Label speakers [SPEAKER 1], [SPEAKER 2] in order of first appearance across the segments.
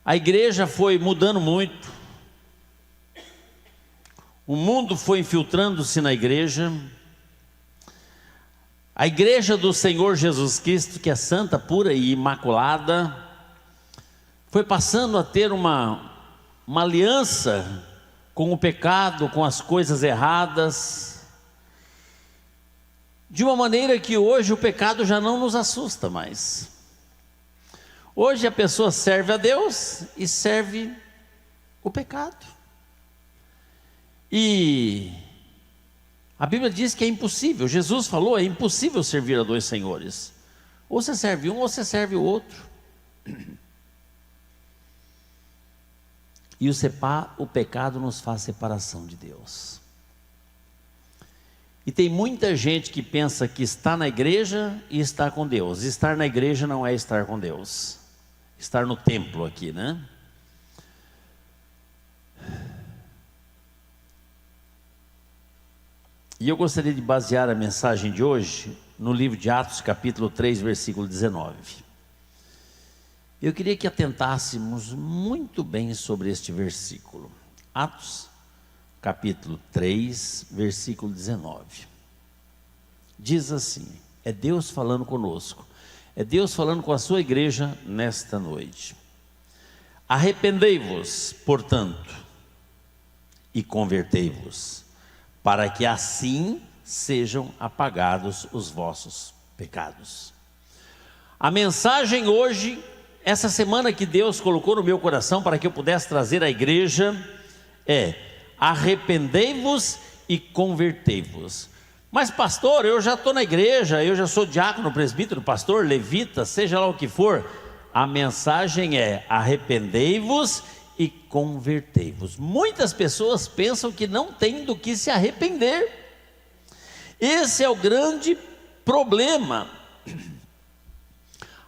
[SPEAKER 1] A igreja foi mudando muito, o mundo foi infiltrando-se na igreja. A igreja do Senhor Jesus Cristo, que é santa, pura e imaculada, foi passando a ter uma aliança com o pecado, com as coisas erradas, de uma maneira que hoje o pecado já não nos assusta mais. Hoje a pessoa serve a Deus e serve o pecado. E a Bíblia diz que é impossível, Jesus falou, é impossível servir a dois senhores. Ou você serve um ou você serve o outro. E o pecado nos faz separação de Deus. E tem muita gente que pensa que está na igreja e está com Deus. Estar na igreja não é estar com Deus. Estar no templo aqui, né? E eu gostaria de basear a mensagem de hoje no livro de Atos, capítulo 3, versículo 19. Eu queria que atentássemos muito bem sobre este versículo. Atos, capítulo 3, versículo 19. Diz assim, é Deus falando conosco, é Deus falando com a sua igreja nesta noite. Arrependei-vos, portanto, e convertei-vos, para que assim sejam apagados os vossos pecados. A mensagem hoje, essa semana que Deus colocou no meu coração para que eu pudesse trazer à igreja, é: arrependei-vos e convertei-vos. Mas pastor, eu já estou na igreja, eu já sou diácono, presbítero, pastor, levita, seja lá o que for. A mensagem é: arrependei-vos e convertei-vos. Muitas pessoas pensam que não tem do que se arrepender. Esse é o grande problema.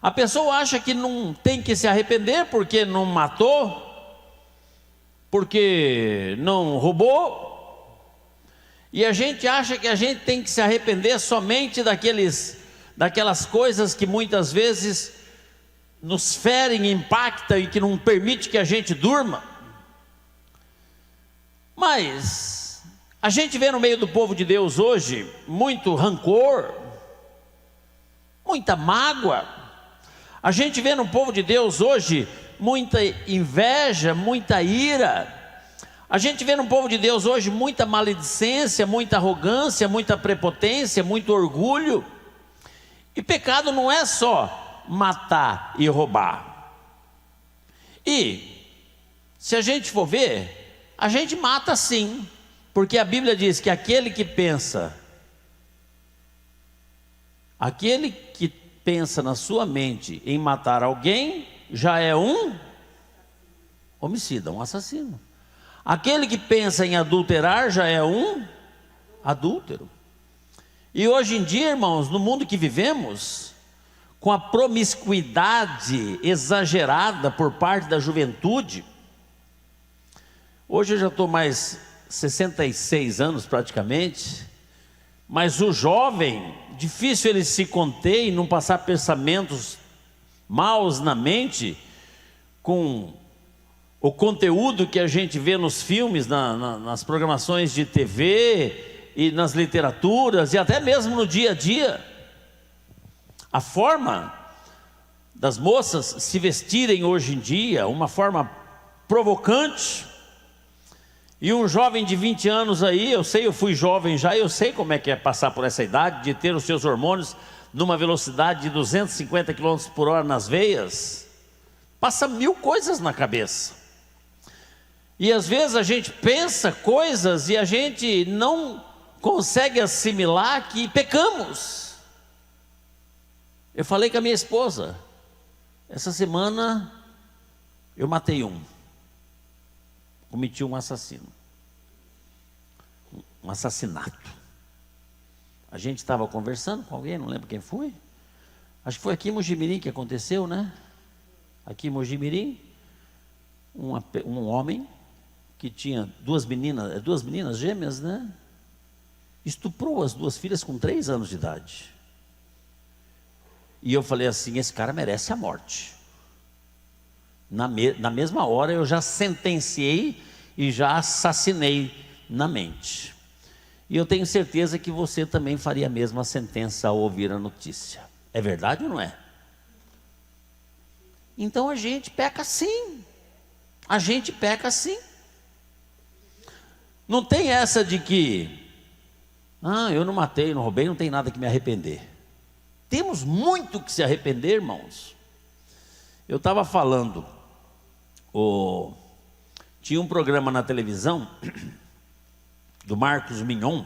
[SPEAKER 1] A pessoa acha que não tem que se arrepender porque não matou, porque não roubou, e a gente acha que a gente tem que se arrepender somente daquelas coisas que muitas vezes nos ferem, impactam e que não permite que a gente durma. Mas a gente vê no meio do povo de Deus hoje muito rancor, muita mágoa. A gente vê no povo de Deus hoje muita inveja, muita ira. A gente vê no povo de Deus hoje muita maledicência, muita arrogância, muita prepotência, muito orgulho. E pecado não é só matar e roubar. E se a gente for ver, a gente mata sim, porque a Bíblia diz que aquele que pensa na sua mente em matar alguém, já é um homicida, um assassino. Aquele que pensa em adulterar, já é um adúltero. E hoje em dia, irmãos, no mundo que vivemos, com a promiscuidade exagerada por parte da juventude, hoje eu já estou mais 66 anos praticamente, mas o jovem, difícil ele se conter e não passar pensamentos maus na mente com o conteúdo que a gente vê nos filmes, nas programações de TV e nas literaturas e até mesmo no dia a dia. A forma das moças se vestirem hoje em dia, uma forma provocante. E um jovem de 20 anos aí, eu fui jovem já, eu sei como é que é passar por essa idade, de ter os seus hormônios numa velocidade de 250 km por hora nas veias. Passa 1000 coisas na cabeça. E às vezes a gente pensa coisas e a gente não consegue assimilar que pecamos. Eu falei com a minha esposa, essa semana eu matei cometi um assassinato. A gente estava conversando com alguém, não lembro quem foi. Acho que foi aqui em Mojimirim que aconteceu, né? Aqui em Mojimirim, um homem que tinha duas meninas gêmeas, né? Estuprou as 2 filhas com 3 anos de idade. E eu falei assim, esse cara merece a morte. Na mesma hora eu já sentenciei e já assassinei na mente. E eu tenho certeza que você também faria a mesma sentença ao ouvir a notícia. É verdade ou não é? Então a gente peca sim. A gente peca sim. Não tem essa de que, eu não matei, não roubei, não tem nada que me arrepender. Temos muito que se arrepender, irmãos. Eu estava falando, tinha um programa na televisão do Marcos Mignon,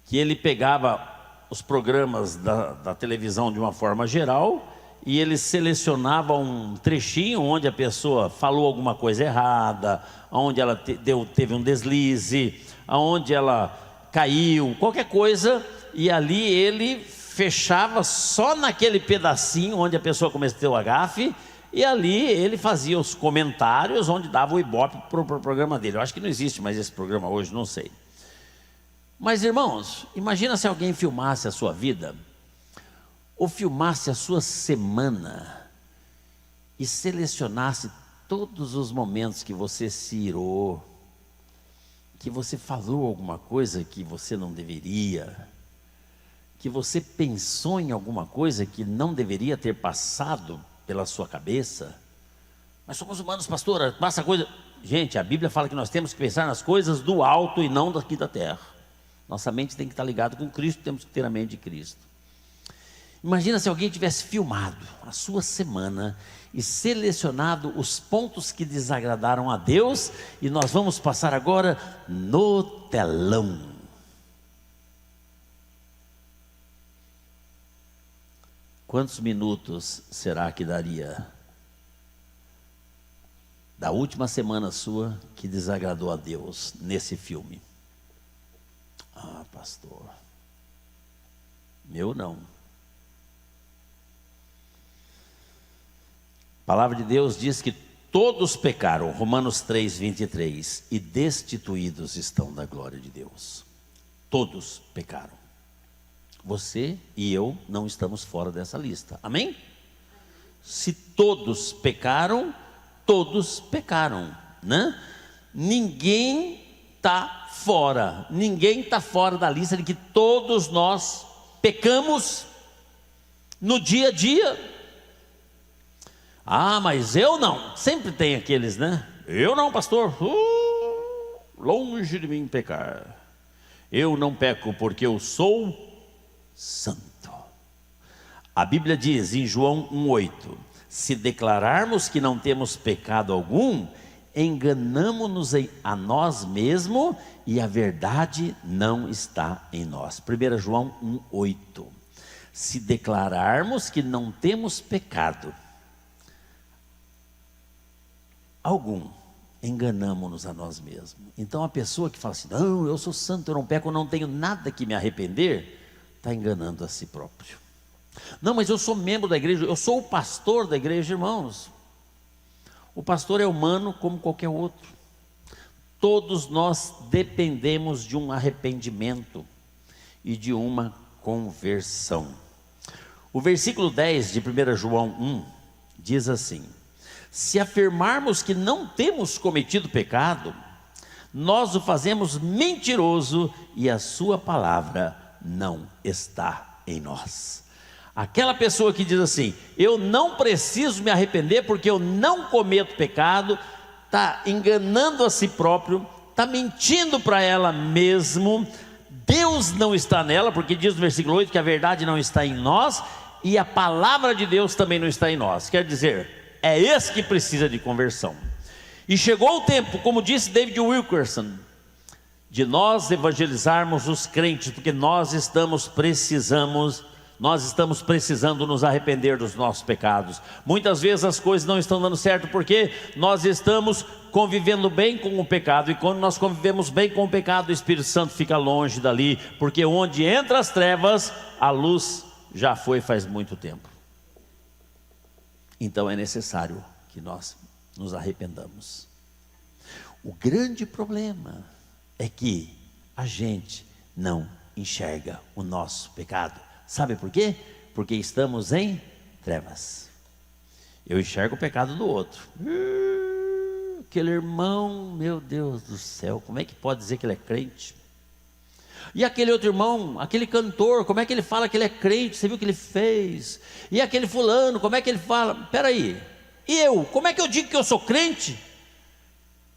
[SPEAKER 1] que ele pegava os programas da televisão de uma forma geral e ele selecionava um trechinho onde a pessoa falou alguma coisa errada, onde ela teve um deslize, onde ela caiu, qualquer coisa, e ali ele fechava só naquele pedacinho onde a pessoa cometeu a gafe, e ali ele fazia os comentários onde dava o ibope para o programa dele. Eu acho que não existe mais esse programa hoje, não sei. Mas irmãos, imagina se alguém filmasse a sua vida, ou filmasse a sua semana, e selecionasse todos os momentos que você se irou, que você falou alguma coisa que você não deveria, que você pensou em alguma coisa que não deveria ter passado pela sua cabeça. Mas somos humanos, pastora, passa coisa. Gente, a Bíblia fala que nós temos que pensar nas coisas do alto e não daqui da terra. Nossa mente tem que estar ligada com Cristo, temos que ter a mente de Cristo. Imagina se alguém tivesse filmado a sua semana e selecionado os pontos que desagradaram a Deus, e nós vamos passar agora no telão. Quantos minutos será que daria da última semana sua que desagradou a Deus nesse filme? Pastor, meu não. A palavra de Deus diz que todos pecaram, Romanos 3:23, e destituídos estão da glória de Deus. Todos pecaram. Você e eu não estamos fora dessa lista, amém? Se todos pecaram, né? Ninguém está fora da lista de que todos nós pecamos no dia a dia. Mas eu não. Sempre tem aqueles, né? Eu não, pastor. Longe de mim pecar. Eu não peco porque eu sou santo. A Bíblia diz em João 1:8: se declararmos que não temos pecado algum, enganamo-nos a nós mesmos e a verdade não está em nós. 1 João 1:8. Se declararmos que não temos pecado algum, enganamo-nos a nós mesmos. Então a pessoa que fala assim, não, eu sou santo, eu não peco, eu não tenho nada que me arrepender, está enganando a si próprio. Não, mas eu sou membro da igreja, eu sou o pastor da igreja, irmãos. O pastor é humano como qualquer outro. Todos nós dependemos de um arrependimento e de uma conversão. O versículo 10 de 1 João 1 diz assim: se afirmarmos que não temos cometido pecado, nós o fazemos mentiroso e a sua palavra não está em nós. Aquela pessoa que diz assim, eu não preciso me arrepender porque eu não cometo pecado, está enganando a si próprio, está mentindo para ela mesmo. Deus não está nela, porque diz no versículo 8 que a verdade não está em nós e a palavra de Deus também não está em nós. Quer dizer, é esse que precisa de conversão. E chegou o tempo, como disse David Wilkerson, de nós evangelizarmos os crentes, porque nós estamos precisando nos arrepender dos nossos pecados. Muitas vezes as coisas não estão dando certo porque nós estamos convivendo bem com o pecado, e quando nós convivemos bem com o pecado, o Espírito Santo fica longe dali, porque onde entra as trevas, a luz já foi faz muito tempo. Então é necessário que nós nos arrependamos. O grande problema é que a gente não enxerga o nosso pecado. Sabe por quê? Porque estamos em trevas. Eu enxergo o pecado do outro. Aquele irmão, meu Deus do céu, como é que pode dizer que ele é crente? E aquele outro irmão, aquele cantor, como é que ele fala que ele é crente? Você viu o que ele fez? E aquele fulano, como é que ele fala? Peraí, e eu, como é que eu digo que eu sou crente?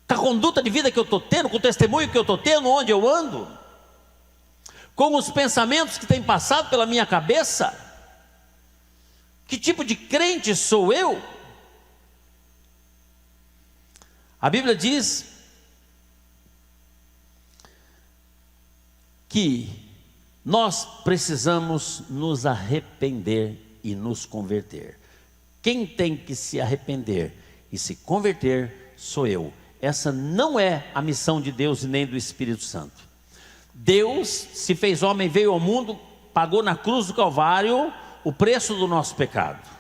[SPEAKER 1] Com a conduta de vida que eu estou tendo, com o testemunho que eu estou tendo, onde eu ando, com os pensamentos que têm passado pela minha cabeça. Que tipo de crente sou eu? A Bíblia diz que nós precisamos nos arrepender e nos converter. Quem tem que se arrepender e se converter sou eu. Essa não é a missão de Deus e nem do Espírito Santo. Deus se fez homem, veio ao mundo, pagou na cruz do Calvário o preço do nosso pecado.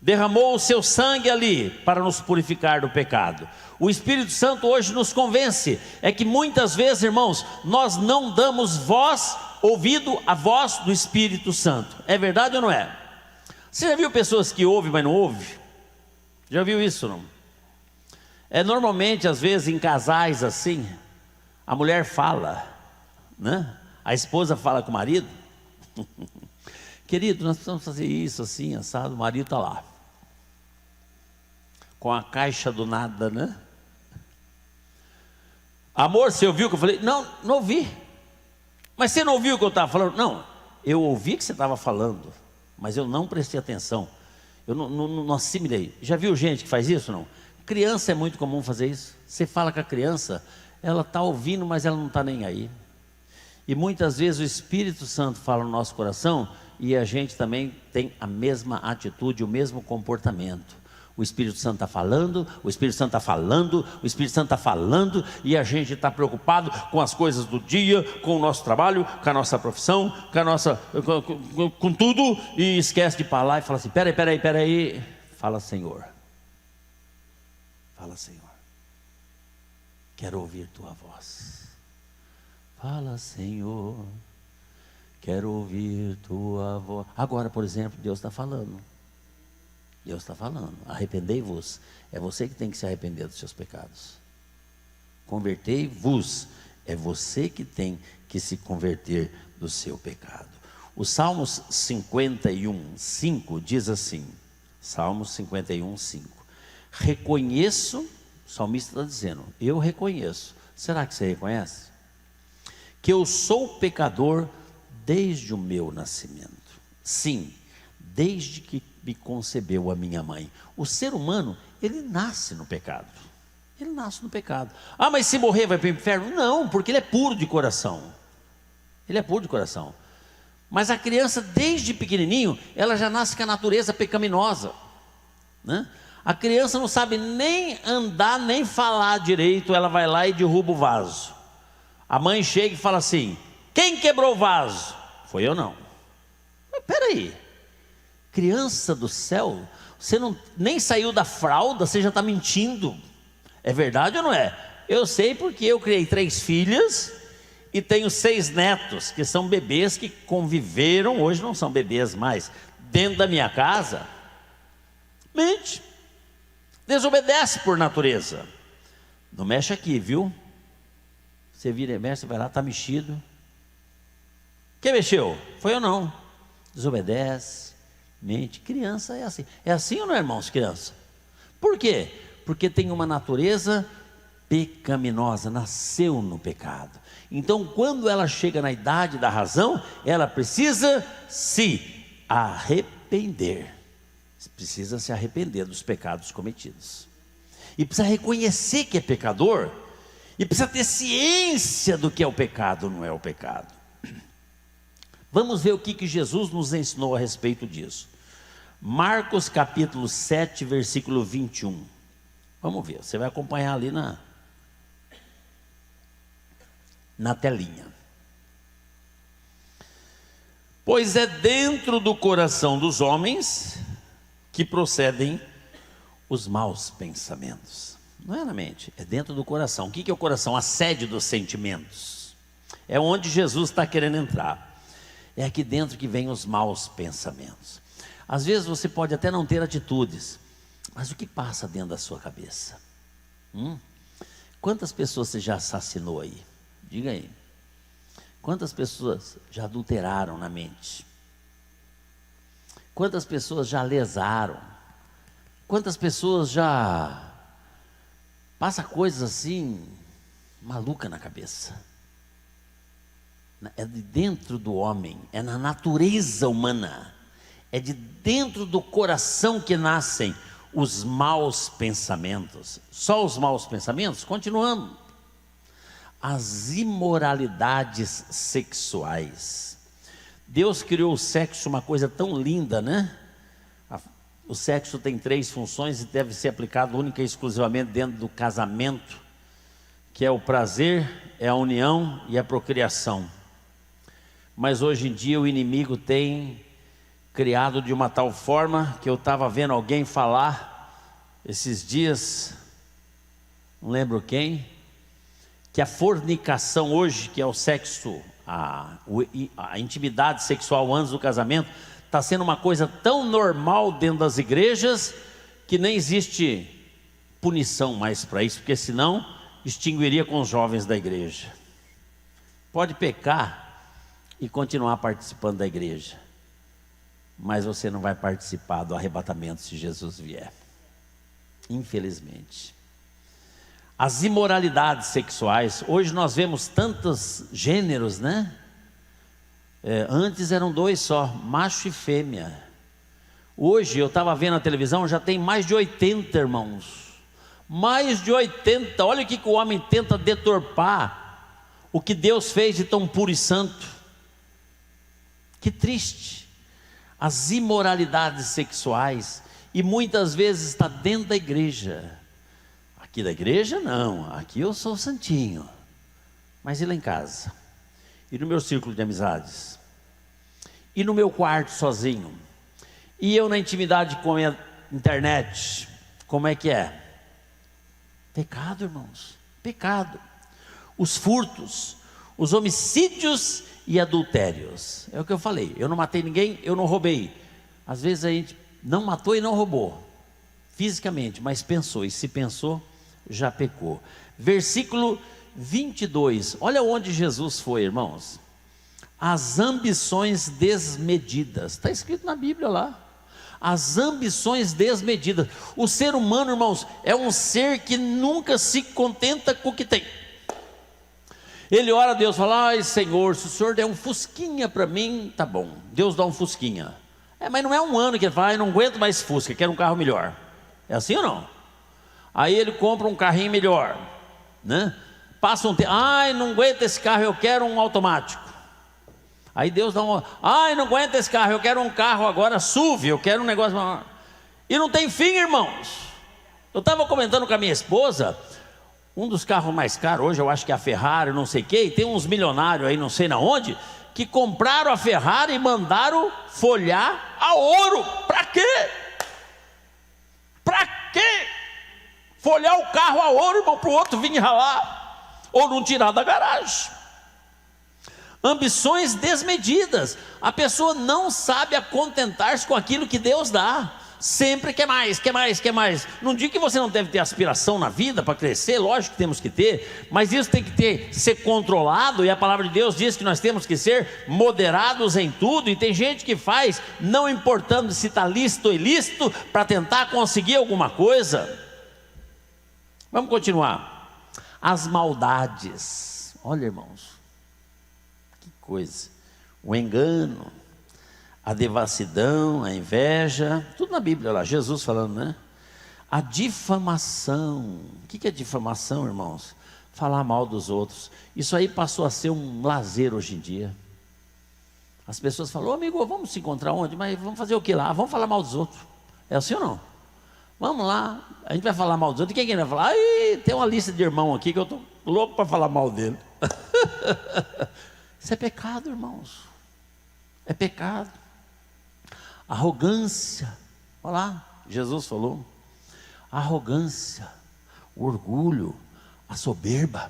[SPEAKER 1] Derramou o seu sangue ali para nos purificar do pecado. O Espírito Santo hoje nos convence. É que muitas vezes, irmãos, nós não damos ouvido à voz do Espírito Santo. É verdade ou não é? Você já viu pessoas que ouvem, mas não ouvem? Já viu isso, não? Normalmente, às vezes, em casais assim, a mulher fala, né? A esposa fala com o marido. Querido, nós precisamos fazer isso assim, assado. O marido está lá, com a caixa do nada, né? Amor, você ouviu o que eu falei? Não, não ouvi. Mas você não ouviu o que eu estava falando? Não, eu ouvi o que você estava falando, mas eu não prestei atenção. Eu não assimilei. Já viu gente que faz isso, não? Criança é muito comum fazer isso. Você fala com a criança, ela está ouvindo, mas ela não está nem aí. E muitas vezes o Espírito Santo fala no nosso coração e a gente também tem a mesma atitude, o mesmo comportamento. O Espírito Santo está falando, o Espírito Santo está falando, o Espírito Santo está falando, e a gente está preocupado com as coisas do dia, com o nosso trabalho, com a nossa profissão, com tudo, e esquece de falar e fala assim: peraí, fala Senhor, quero ouvir tua voz. Fala Senhor, quero ouvir tua voz. Agora, por exemplo, Deus está falando. Deus está falando, arrependei-vos. É você que tem que se arrepender dos seus pecados. Convertei-vos. É você que tem que se converter do seu pecado. O Salmos 51:5 diz assim, Salmos 51:5. Reconheço, o salmista está dizendo, eu reconheço. Será que você reconhece? Que eu sou pecador desde o meu nascimento. Sim, desde que me concebeu a minha mãe. O ser humano, ele nasce no pecado. Ele nasce no pecado. Ah, mas se morrer vai para o inferno? Não, porque ele é puro de coração. Ele é puro de coração. Mas a criança, desde pequenininho, ela já nasce com a natureza pecaminosa, né? A criança não sabe nem andar, nem falar direito, ela vai lá e derruba o vaso. A mãe chega e fala assim: quem quebrou o vaso? Foi eu não. Mas peraí, criança do céu, você nem saiu da fralda, você já está mentindo. É verdade ou não é? Eu sei porque eu criei 3 filhas e tenho 6 netos, que são bebês que conviveram, hoje não são bebês mais, dentro da minha casa. Mente, desobedece por natureza. Não mexe aqui, viu? Você vira e mexe, você vai lá, está mexido. Quem mexeu? Foi eu não. Desobedece, mente. Criança é assim. É assim ou não é, irmãos, criança? Por quê? Porque tem uma natureza pecaminosa, nasceu no pecado. Então, quando ela chega na idade da razão, ela precisa se arrepender. Precisa se arrepender dos pecados cometidos. E precisa reconhecer que é pecador. E precisa ter ciência do que é o pecado, não é o pecado. Vamos ver o que Jesus nos ensinou a respeito disso. Marcos capítulo 7, versículo 21. Vamos ver, você vai acompanhar ali na telinha. Pois é dentro do coração dos homens que procedem os maus pensamentos. Não é na mente, é dentro do coração. O que é o coração? A sede dos sentimentos. É onde Jesus está querendo entrar. É aqui dentro que vem os maus pensamentos. Às vezes você pode até não ter atitudes, Mas o que passa dentro da sua cabeça? Quantas pessoas você já assassinou aí? Diga aí. Quantas pessoas já adulteraram na mente? Quantas pessoas já lesaram? Quantas pessoas já passa coisas assim maluca na cabeça? É de dentro do homem, é na natureza humana, é de dentro do coração que nascem os maus pensamentos. Só os maus pensamentos? Continuando. As imoralidades sexuais. Deus criou o sexo, uma coisa tão linda, né? O sexo tem 3 funções e deve ser aplicado única e exclusivamente dentro do casamento, que é o prazer, é a união e a procriação. Mas hoje em dia o inimigo tem criado de uma tal forma que eu estava vendo alguém falar esses dias, não lembro quem, que a fornicação hoje, que é o sexo, a intimidade sexual antes do casamento, está sendo uma coisa tão normal dentro das igrejas que nem existe punição mais para isso, porque senão extinguiria com os jovens da igreja. Pode pecar e continuar participando da igreja, mas você não vai participar do arrebatamento se Jesus vier, infelizmente. As imoralidades sexuais, hoje nós vemos tantos gêneros, né? Antes eram 2 só, macho e fêmea. Hoje eu estava vendo na televisão, já tem mais de 80, irmãos. Mais de 80, olha o que o homem tenta deturpar o que Deus fez de tão puro e santo. Que triste. As imoralidades sexuais, e muitas vezes está dentro da igreja. Aqui da igreja não, aqui eu sou santinho, mas e lá em casa? E no meu círculo de amizades? E no meu quarto sozinho? E eu na intimidade com a internet? Como é que é? Pecado, irmãos, pecado. Os furtos, os homicídios e adultérios, é o que eu falei. Eu não matei ninguém, eu não roubei. Às vezes a gente não matou e não roubou fisicamente, mas pensou, e se pensou, já pecou. Versículo 22, olha onde Jesus foi, irmãos. As ambições desmedidas, está escrito na Bíblia lá. As ambições desmedidas. O ser humano, irmãos, é um ser que nunca se contenta com o que tem. Ele ora a Deus, fala: ai Senhor, se o Senhor der um fusquinha para mim, tá bom. Deus dá um fusquinha. Mas não é um ano que ele fala: ai, não aguento mais fusca, quero um carro melhor. É assim ou não? Aí ele compra um carrinho melhor, né? Passa um tempo: ai, não aguento esse carro, eu quero um automático. Aí Deus dá um: ai, não aguento esse carro, eu quero um carro agora SUV, eu quero um negócio maior. E não tem fim, irmãos. Eu estava comentando com a minha esposa, um dos carros mais caros hoje, eu acho que é a Ferrari, não sei o que, e tem uns milionários aí, não sei na onde, que compraram a Ferrari e mandaram folhar a ouro. Para quê? Para quê? Folhar o carro a ouro, irmão, para o outro vir ralar, ou não tirar da garagem. Ambições desmedidas. A pessoa não sabe acontentar-se com aquilo que Deus dá. Sempre quer mais, quer mais, quer mais. Não digo que você não deve ter aspiração na vida para crescer, lógico que temos que ter, mas isso tem que ser controlado, e a palavra de Deus diz que nós temos que ser moderados em tudo. E tem gente que faz, não importando se está lícito ou ilícito, para tentar conseguir alguma coisa. Vamos continuar. As maldades, olha, irmãos, que coisa. O engano, a devassidão, a inveja, tudo na Bíblia lá, Jesus falando, né? A difamação. O que é difamação, irmãos? Falar mal dos outros. Isso aí passou a ser um lazer hoje em dia. As pessoas falam: ô amigo, vamos se encontrar onde? Mas vamos fazer o que lá? Vamos falar mal dos outros. É assim ou não? Vamos lá, a gente vai falar mal dos outros. E quem vai falar? Ai, tem uma lista de irmão aqui que eu estou louco para falar mal dele. Isso é pecado, irmãos. É pecado. Arrogância, olha lá, Jesus falou: arrogância, o orgulho, a soberba.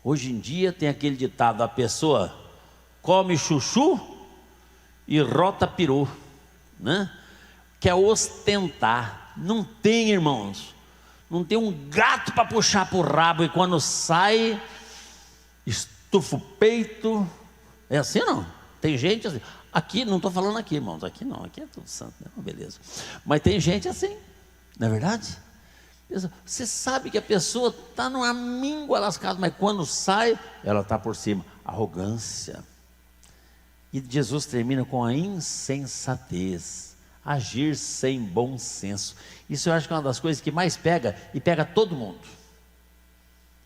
[SPEAKER 1] Hoje em dia tem aquele ditado: a pessoa come chuchu e rota peru, né? Quer ostentar, Não tem, irmãos. Não tem um gato para puxar para o rabo e quando sai, estufa o peito. É assim não? Tem gente assim. Aqui, não estou falando aqui, irmãos. Aqui não, aqui é tudo santo, né? Beleza. Mas tem gente assim, não é verdade? Você sabe que a pessoa está numa míngua lascada, mas quando sai, ela está por cima. Arrogância. E Jesus termina com a insensatez. Agir sem bom senso. Isso eu acho que é uma das coisas que mais pega, e pega todo mundo.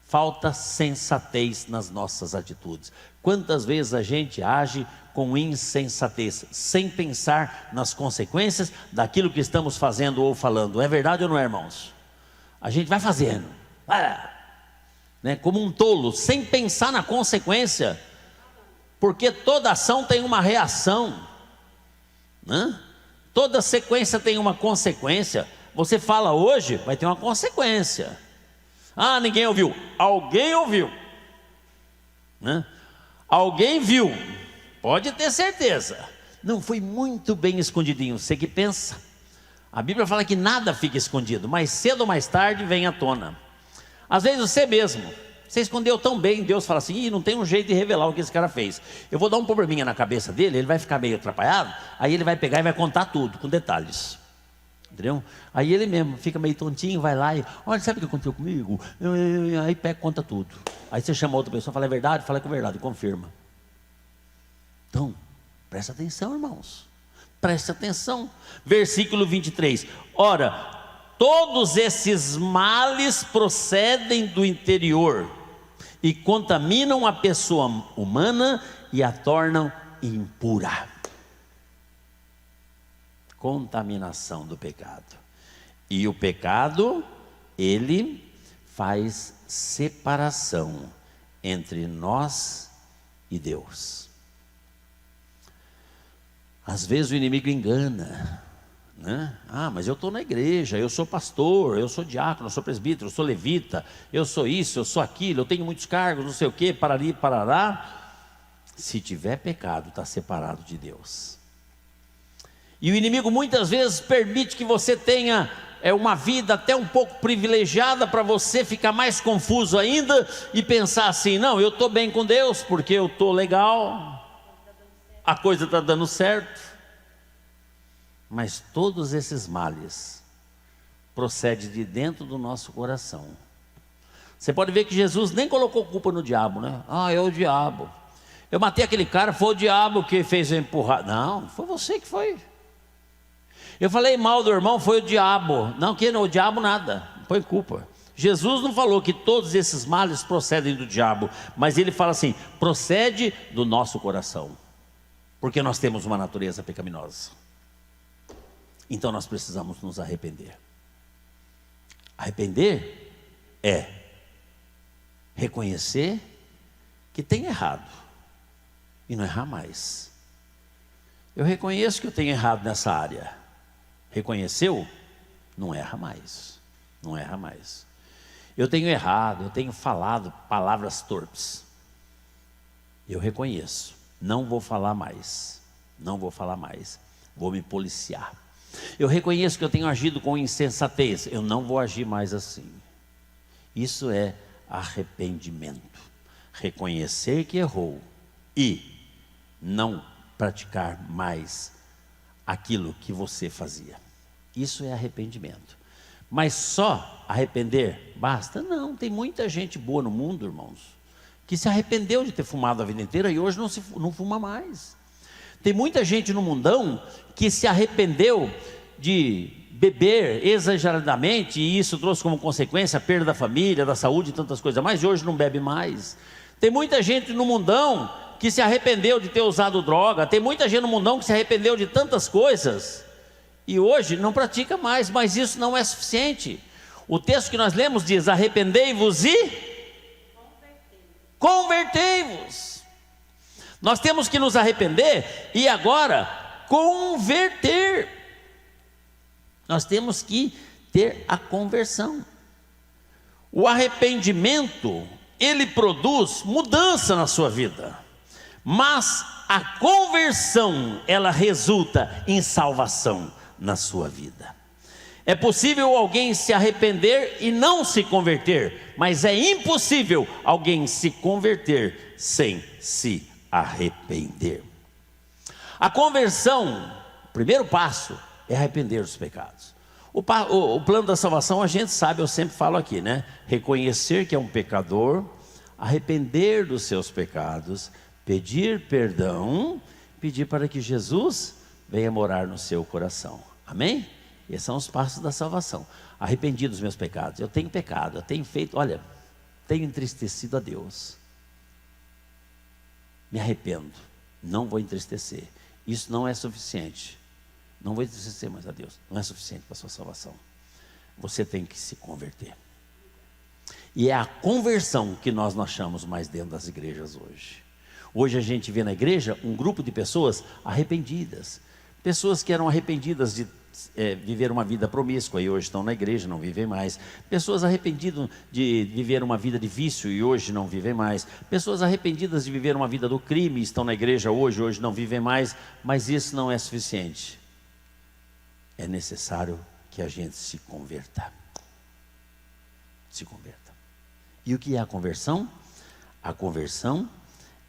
[SPEAKER 1] Falta sensatez nas nossas atitudes. Quantas vezes a gente age com insensatez, sem pensar nas consequências daquilo que estamos fazendo ou falando. É verdade ou não é, irmãos? A gente vai fazendo, né, como um tolo, sem pensar na consequência, porque toda ação tem uma reação, né? Toda sequência tem uma consequência. Você fala hoje, vai ter uma consequência. Ah, ninguém ouviu. Alguém ouviu, né? Alguém viu, pode ter certeza. Não foi muito bem escondidinho, você que pensa. A Bíblia fala que nada fica escondido, mas cedo ou mais tarde vem à tona. Às vezes você mesmo, você escondeu tão bem, Deus fala assim: Ih, não tem um jeito de revelar o que esse cara fez. Eu vou dar um probleminha na cabeça dele, ele vai ficar meio atrapalhado, aí ele vai pegar e vai contar tudo, com detalhes. Entendeu? Aí ele mesmo fica meio tontinho, vai lá e: olha, sabe o que aconteceu comigo? Aí pega e conta tudo. Aí você chama outra pessoa, fala: é verdade? Fala que é verdade, confirma. Então, presta atenção, irmãos. Preste atenção, versículo 23. Ora, todos esses males procedem do interior e contaminam a pessoa humana e a tornam impura. Contaminação do pecado. E o pecado, ele faz separação entre nós e Deus. Às vezes o inimigo engana, né? Ah, mas eu estou na igreja, eu sou pastor, eu sou diácono, eu sou presbítero, eu sou levita, eu sou isso, eu sou aquilo, eu tenho muitos cargos, não sei o que, parari, parará. Se tiver pecado, está separado de Deus. E o inimigo muitas vezes permite que você tenha uma vida até um pouco privilegiada, para você ficar mais confuso ainda e pensar assim: não, eu estou bem com Deus porque eu estou legal, a coisa está dando certo. Mas todos esses males procedem de dentro do nosso coração. Você pode ver que Jesus nem colocou culpa no diabo, né? Ah, é o diabo. Eu matei aquele cara, foi o diabo que fez eu empurrar. Não, foi você que foi. Eu falei mal do irmão, foi o diabo. Não, que não, o diabo nada, não foi culpa. Jesus não falou que todos esses males procedem do diabo, mas ele fala assim: procede do nosso coração. Porque nós temos uma natureza pecaminosa. Então nós precisamos nos arrepender. Arrepender é reconhecer que tem errado e não errar mais. Eu reconheço que eu tenho errado nessa área. Reconheceu? Não erra mais. Não erra mais. Eu tenho errado, eu tenho falado palavras torpes. Eu reconheço. Não vou falar mais. Não vou falar mais. Vou me policiar. Eu reconheço que eu tenho agido com insensatez. Eu não vou agir mais assim. Isso é arrependimento. Reconhecer que errou e não praticar mais aquilo que você fazia. Isso é arrependimento. Mas só arrepender basta? Não, tem muita gente boa no mundo, irmãos, que se arrependeu de ter fumado a vida inteira e hoje não fuma mais. Tem muita gente no mundão que se arrependeu de beber exageradamente, e isso trouxe como consequência a perda da família, da saúde e tantas coisas mais, e hoje não bebe mais. Tem muita gente no mundão que se arrependeu de ter usado droga. Tem muita gente no mundão que se arrependeu de tantas coisas e hoje não pratica mais, mas isso não é suficiente. O texto que nós lemos diz: arrependei-vos e convertei-vos. Nós temos que nos arrepender e agora converter. Nós temos que ter a conversão. O arrependimento, ele produz mudança na sua vida, mas a conversão, ela resulta em salvação na sua vida. É possível alguém se arrepender e não se converter, mas é impossível alguém se converter sem se arrepender. A conversão, o primeiro passo, é arrepender dos pecados. O plano da salvação a gente sabe, eu sempre falo aqui, né? Reconhecer que é um pecador, arrepender dos seus pecados, pedir perdão, pedir para que Jesus venha morar no seu coração. Amém? Esses são os passos da salvação. Arrependido dos meus pecados. Eu tenho pecado, eu tenho feito, olha, tenho entristecido a Deus. Me arrependo, não vou entristecer. Isso não é suficiente. Não vou entristecer mais a Deus. Não é suficiente para a sua salvação. Você tem que se converter. E é a conversão que nós não achamos mais dentro das igrejas hoje. Hoje a gente vê na igreja um grupo de pessoas arrependidas. Pessoas que eram arrependidas de viver uma vida promíscua e hoje estão na igreja, não vivem mais. Pessoas arrependidas de viver uma vida de vício e hoje não vivem mais. Pessoas arrependidas de viver uma vida do crime e estão na igreja hoje não vivem mais. Mas isso não é suficiente. É necessário que a gente se converta. Se converta. E o que é a conversão? A conversão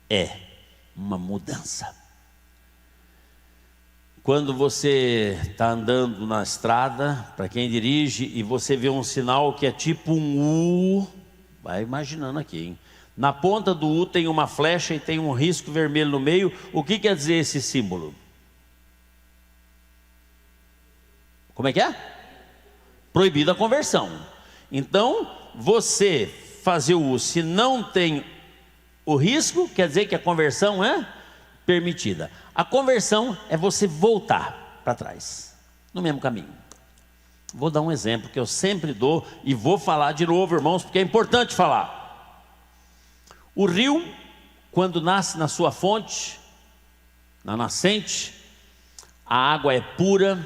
[SPEAKER 1] é uma mudança. Quando você está andando na estrada, para quem dirige, e você vê um sinal que é tipo um U, vai imaginando aqui, hein? Na ponta do U tem uma flecha e tem um risco vermelho no meio. O que quer dizer esse símbolo? Como é que é? Proibida a conversão. Então, você fazer o U, se não tem o risco, quer dizer que a conversão é permitida. A conversão é você voltar para trás, no mesmo caminho. Vou dar um exemplo que eu sempre dou e vou falar de novo, irmãos, porque é importante falar. O rio, quando nasce na sua fonte, na nascente, a água é pura,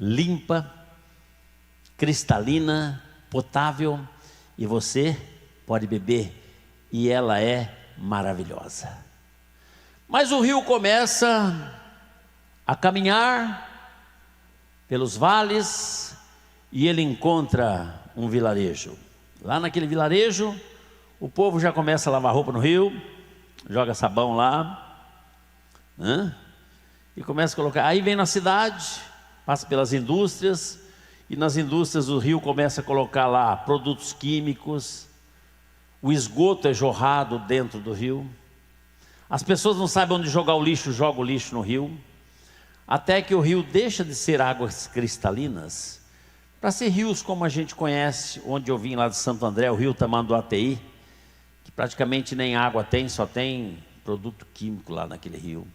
[SPEAKER 1] limpa, cristalina, potável, e você pode beber, e ela é maravilhosa. Mas o rio começa a caminhar pelos vales e ele encontra um vilarejo. Lá naquele vilarejo, o povo já começa a lavar roupa no rio, joga sabão lá, né? E começa a colocar. Aí vem na cidade, passa pelas indústrias, e nas indústrias o rio começa a colocar lá produtos químicos, o esgoto é jorrado dentro do rio. As pessoas não sabem onde jogar o lixo, jogam o lixo no rio, até que o rio deixa de ser águas cristalinas, para ser rios como a gente conhece, onde eu vim lá de Santo André, o rio Tamanduateí, que praticamente nem água tem, só tem produto químico lá naquele rio.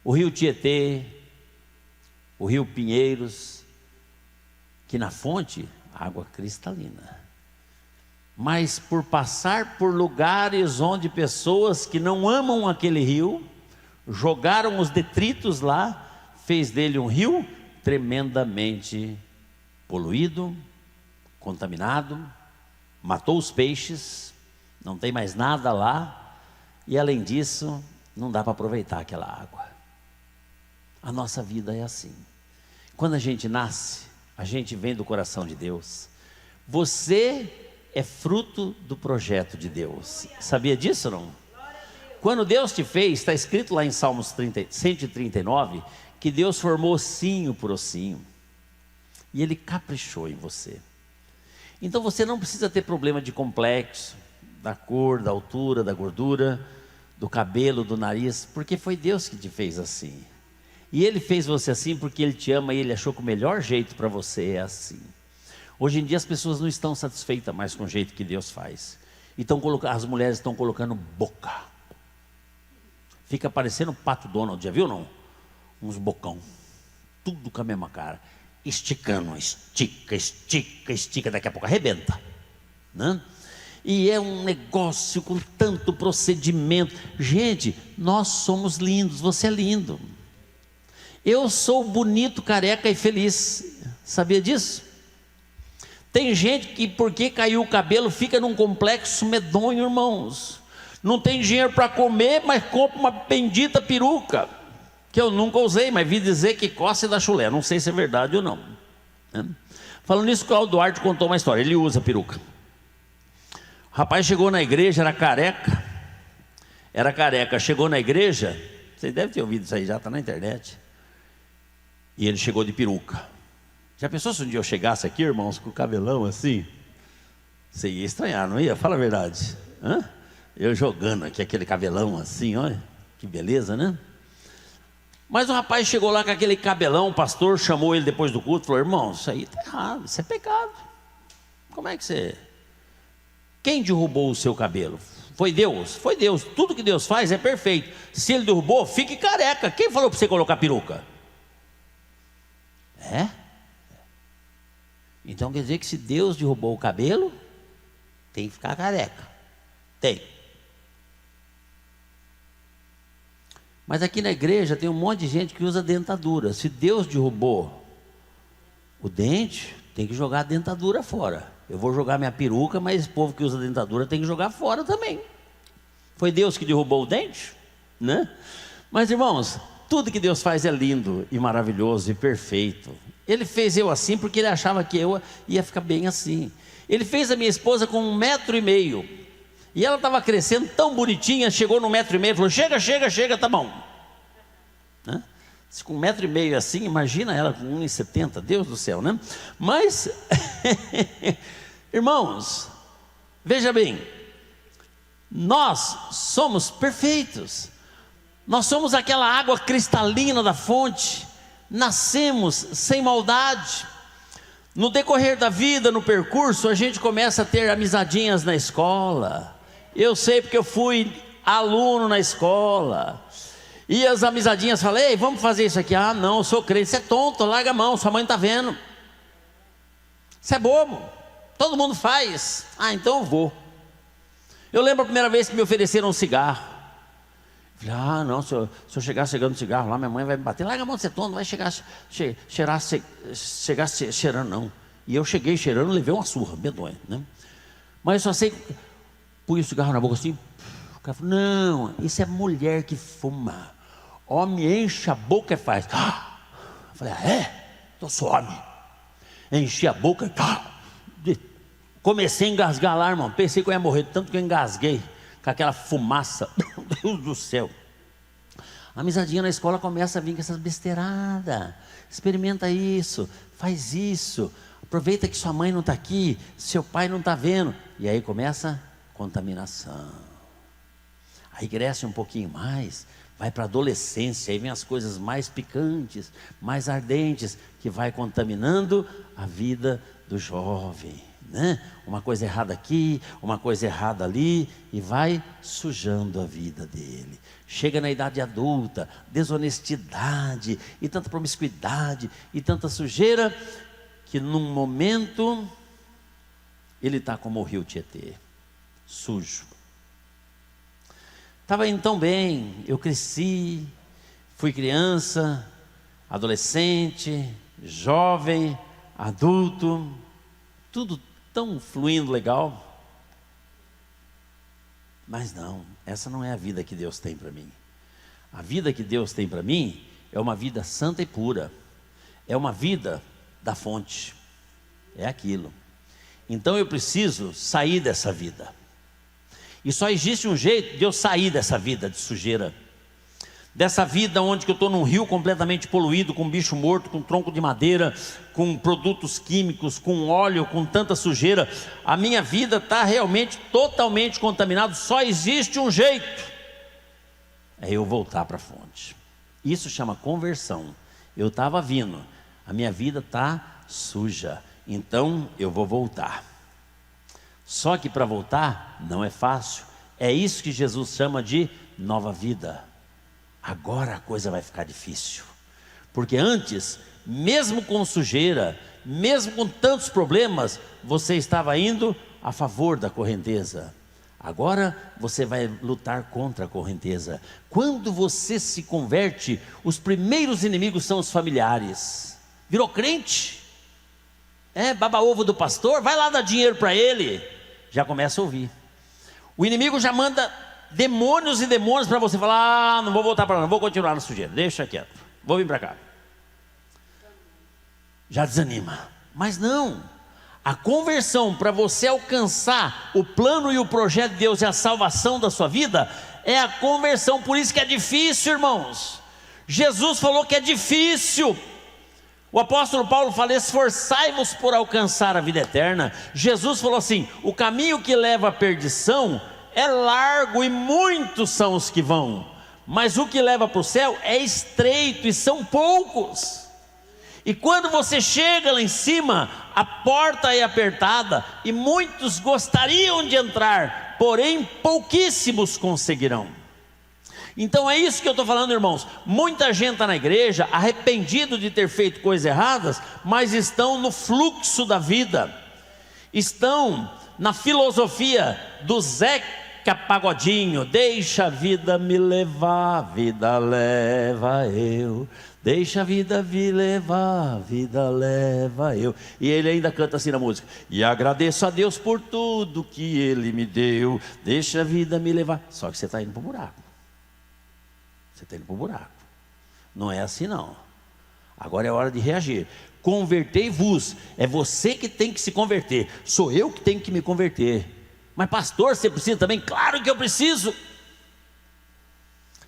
[SPEAKER 1] O rio Tietê, o rio Pinheiros, que na fonte, água cristalina. Mas por passar por lugares onde pessoas que não amam aquele rio, jogaram os detritos lá, fez dele um rio tremendamente poluído, contaminado, matou os peixes, não tem mais nada lá, e além disso, não dá para aproveitar aquela água. A nossa vida é assim. Quando a gente nasce, a gente vem do coração de Deus. Você é fruto do projeto de Deus. Sabia disso ou não? Quando Deus te fez, está escrito lá em Salmos 139, que Deus formou ossinho por ossinho. E Ele caprichou em você. Então você não precisa ter problema de complexo, da cor, da altura, da gordura, do cabelo, do nariz, porque foi Deus que te fez assim. E Ele fez você assim porque Ele te ama e Ele achou que o melhor jeito para você é assim. Hoje em dia as pessoas não estão satisfeitas mais com o jeito que Deus faz. As mulheres estão colocando boca. Fica parecendo o Pato Donald, já viu não? Uns bocão. Tudo com a mesma cara. Esticando, estica, estica, estica, daqui a pouco arrebenta. Né? E é um negócio com tanto procedimento. Gente, nós somos lindos, você é lindo. Eu sou bonito, careca e feliz. Sabia disso? Tem gente que porque caiu o cabelo fica num complexo medonho, irmãos. Não tem dinheiro para comer, mas compra uma bendita peruca, que eu nunca usei, mas vi dizer que coça e dá chulé. Não sei se é verdade ou não. Falando nisso, o Cláudio Duarte contou uma história. Ele usa peruca. O rapaz chegou na igreja, era careca, chegou na igreja, vocês devem ter ouvido isso aí, já está na internet. E ele chegou de peruca. Já pensou se um dia eu chegasse aqui, irmãos, com o cabelão assim? Você ia estranhar, não ia? Fala a verdade. Hã? Eu jogando aqui aquele cabelão assim, olha, que beleza, né? Mas o rapaz chegou lá com aquele cabelão, o pastor chamou ele depois do culto e falou: irmão, isso aí está errado, isso é pecado. Como é que você... Quem derrubou o seu cabelo? Foi Deus? Foi Deus. Tudo que Deus faz é perfeito. Se Ele derrubou, fique careca. Quem falou para você colocar peruca? É? Então quer dizer que se Deus derrubou o cabelo, tem que ficar careca. Tem. Mas aqui na igreja tem um monte de gente que usa dentadura. Se Deus derrubou o dente, tem que jogar a dentadura fora. Eu vou jogar minha peruca, mas esse povo que usa dentadura tem que jogar fora também. Foi Deus que derrubou o dente, né? Mas irmãos, tudo que Deus faz é lindo e maravilhoso e perfeito. Ele fez eu assim porque Ele achava que eu ia ficar bem assim. Ele fez a minha esposa com 1,5 m. E ela estava crescendo tão bonitinha, chegou no 1,5 m, falou: chega, tá bom. Né? Se com 1,5 m assim, imagina ela com 1,70 m, Deus do céu, né? Mas, irmãos, veja bem, nós somos perfeitos. Nós somos aquela água cristalina da fonte, nascemos sem maldade. No decorrer da vida, no percurso, a gente começa a ter amizadinhas na escola. Eu sei porque eu fui aluno na escola. E as amizadinhas falam: ei, vamos fazer isso aqui. Ah, não, eu sou crente. Você é tonto, larga a mão, sua mãe está vendo. Você é bobo, todo mundo faz. Ah, então eu vou. Eu lembro a primeira vez que me ofereceram um cigarro. Falei: ah, não, se eu chegar chegando cigarro lá, minha mãe vai me bater. Larga a mão de ser tonto, não vai chegar cheirando não. E eu cheguei cheirando, levei uma surra, medonha, né? Mas eu só sei, pus o cigarro na boca assim. O cara falou: não, isso é mulher que fuma. Homem enche a boca e faz. Eu falei: ah, é? Então sou homem. Enchi a boca e comecei a engasgar lá, irmão. Pensei que eu ia morrer, tanto que eu engasguei com aquela fumaça. Meu Deus do céu. A amizadinha na escola começa a vir com essas besteiradas. Experimenta isso, faz isso. Aproveita que sua mãe não está aqui, seu pai não está vendo. E aí começa a contaminação. Aí cresce um pouquinho mais, vai para a adolescência, aí vem as coisas mais picantes, mais ardentes, que vai contaminando a vida do jovem, né? Uma coisa errada aqui, uma coisa errada ali, e vai sujando a vida dele. Chega na idade adulta, desonestidade, e tanta promiscuidade, e tanta sujeira, que num momento, ele está como o rio Tietê, sujo. Estava indo tão bem, eu cresci, fui criança, adolescente, jovem, adulto, tudo tão fluindo legal. Mas não, essa não é a vida que Deus tem para mim. A vida que Deus tem para mim é uma vida santa e pura, é uma vida da fonte, é aquilo. Então eu preciso sair dessa vida. E só existe um jeito de eu sair dessa vida de sujeira, dessa vida onde que eu estou num rio completamente poluído, com bicho morto, com tronco de madeira, com produtos químicos, com óleo, com tanta sujeira. A minha vida está realmente totalmente contaminada. Só existe um jeito, é eu voltar para a fonte. Isso chama conversão. Eu estava vindo, a minha vida está suja, então eu vou voltar. Só que para voltar não é fácil. É isso que Jesus chama de nova vida. Agora a coisa vai ficar difícil. Porque antes, mesmo com sujeira, mesmo com tantos problemas, você estava indo a favor da correnteza. Agora você vai lutar contra a correnteza. Quando você se converte, os primeiros inimigos são os familiares. Virou crente? Baba-ovo do pastor? Vai lá dar dinheiro para ele. Já começa a ouvir. O inimigo já manda demônios e demônios para você falar: ah, não vou voltar para lá, não vou continuar na sujeira, deixa quieto, vou vir para cá. Já desanima. Mas não, a conversão para você alcançar o plano e o projeto de Deus e a salvação da sua vida é a conversão. Por isso que é difícil, irmãos. Jesus falou que é difícil. O apóstolo Paulo fala: esforçai-vos por alcançar a vida eterna. Jesus falou assim: o caminho que leva à perdição é largo e muitos são os que vão, mas o que leva para o céu é estreito e são poucos. E quando você chega lá em cima, a porta é apertada e muitos gostariam de entrar, porém pouquíssimos conseguirão. Então é isso que eu estou falando, irmãos. Muita gente está na igreja arrependido de ter feito coisas erradas, mas estão no fluxo da vida, estão na filosofia do Zeca Pagodinho: deixa a vida me levar, a vida leva eu. Deixa a vida me levar, a vida leva eu. E ele ainda canta assim na música: e agradeço a Deus por tudo que Ele me deu. Deixa a vida me levar. Só que você está indo para o buraco. Você está indo para o buraco. Não é assim não. Agora é hora de reagir. Convertei-vos. É você que tem que se converter. Sou eu que tenho que me converter. Mas pastor, você precisa também? Claro que eu preciso.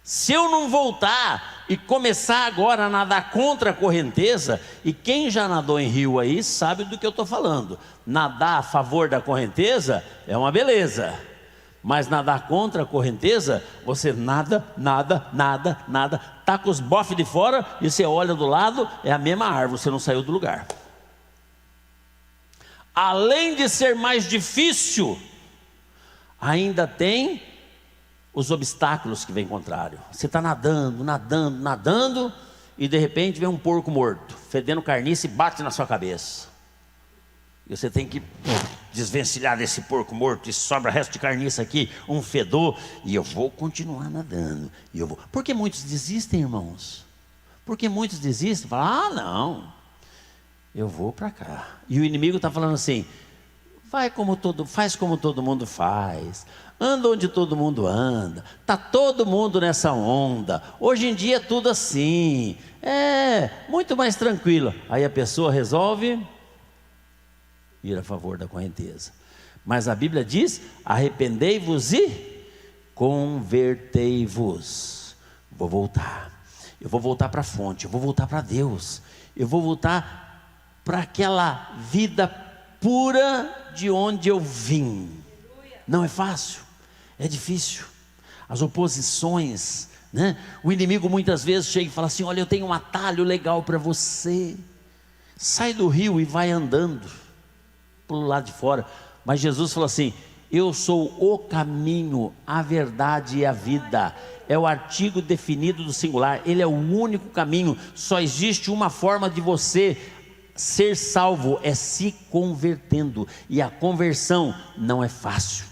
[SPEAKER 1] Se eu não voltar e começar agora a nadar contra a correnteza, e quem já nadou em rio aí sabe do que eu estou falando. Nadar a favor da correnteza é uma beleza, mas nadar contra a correnteza, você nada, tá com os bofes de fora e você olha do lado, é a mesma árvore, você não saiu do lugar. Além de ser mais difícil, ainda tem os obstáculos que vem contrário. Você está nadando, e de repente vem um porco morto, fedendo carniça, e bate na sua cabeça. E você tem que desvencilhar desse porco morto, e sobra resto de carniça aqui, um fedor, e eu vou continuar nadando. Porque muitos desistem, irmãos. Porque muitos desistem, falam: ah, não, eu vou para cá. E o inimigo está falando assim: faz como todo mundo faz, anda onde todo mundo anda, está todo mundo nessa onda, hoje em dia é tudo assim, é muito mais tranquilo. Aí a pessoa resolve ir a favor da correnteza. Mas a Bíblia diz: arrependei-vos e convertei-vos. Eu vou voltar para a fonte, eu vou voltar para Deus, eu vou voltar para aquela vida pura de onde eu vim. Não é fácil, é difícil. As oposições, né? O inimigo muitas vezes chega e fala assim: olha, eu tenho um atalho legal para você. Sai do rio e vai andando pelo lado de fora. Mas Jesus falou assim: eu sou o caminho, a verdade e a vida. É o artigo definido do singular. Ele é o único caminho. Só existe uma forma de você ser salvo, é se convertendo. E a conversão não é fácil.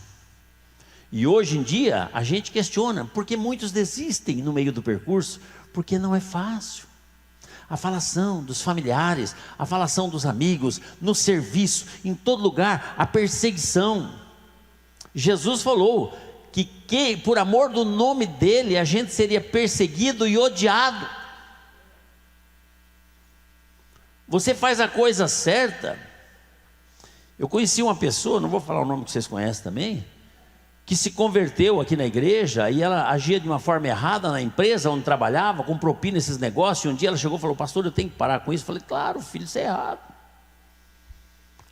[SPEAKER 1] E hoje em dia a gente questiona porque muitos desistem no meio do percurso, porque não é fácil. A falação dos familiares, a falação dos amigos, no serviço, em todo lugar, a perseguição. Jesus falou que por amor do nome dele a gente seria perseguido e odiado. Você faz a coisa certa. Eu conheci uma pessoa, não vou falar o nome que vocês conhecem também, que se converteu aqui na igreja, e ela agia de uma forma errada na empresa onde trabalhava, com propina esses negócios, e um dia ela chegou e falou: pastor, eu tenho que parar com isso. Eu falei: claro, filho, isso é errado.